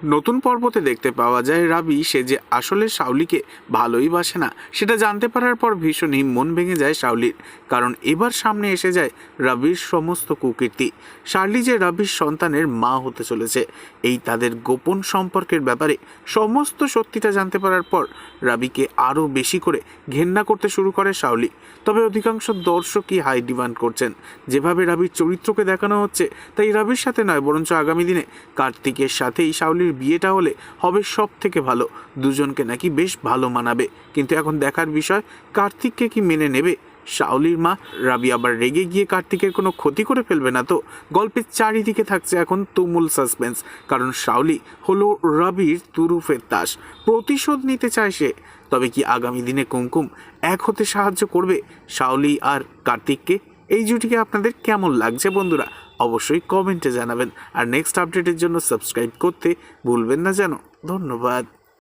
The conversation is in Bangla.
নতুন পর্বতে দেখতে পাওয়া যায় রাবি সে যে আসলে শাওলিকে ভালোই বাসে না সেটা জানতে পারার পর ভীষণই মন ভেঙে যায় শাওলির। কারণ এবার সামনে এসে যায় রাবির সমস্ত কুকীর্তি। শার্লি যে রাবির সন্তানের মা হতে চলেছে, এই তাদের গোপন সম্পর্কের ব্যাপারে সমস্ত সত্যিটা জানতে পারার পর রাবিকে আরও বেশি করে ঘেন্না করতে শুরু করে শাওলি। তবে অধিকাংশ দর্শকই হাই ডিমান্ড করছেন, যেভাবে রাবির চরিত্রকে দেখানো হচ্ছে তাই রাবির সাথে নয় বরঞ্চ আগামী দিনে কার্তিকের সাথেই শাওলির বিয়েটা হলে হবে সব থেকে ভালো। দুজনকে নাকি বেশ ভালো মানাবে। কিন্তু এখন দেখার বিষয় কার্তিককে কি মেনে নেবে শাওলির মা। রাবি আবার রেগে গিয়ে কার্তিকের কোনো ক্ষতি করে ফেলবে না তো? গল্পের চারিদিকে থাকছে এখন তুমুল সাসপেন্স, কারণ শাওলি হলো রাবির তুরুফের তাস, প্রতিশোধ নিতে চায় সে। তবে কি আগামী দিনে কুমকুম এক হতে সাহায্য করবে শাওলি আর কার্তিককে? এই জুটিকে আপনাদের কেমন লাগছে বন্ধুরা? অবশ্যই কমেন্টে জানাবেন। আর নেক্সট আপডেটের জন্য সাবস্ক্রাইব করতে ভুলবেন না যেন। ধন্যবাদ।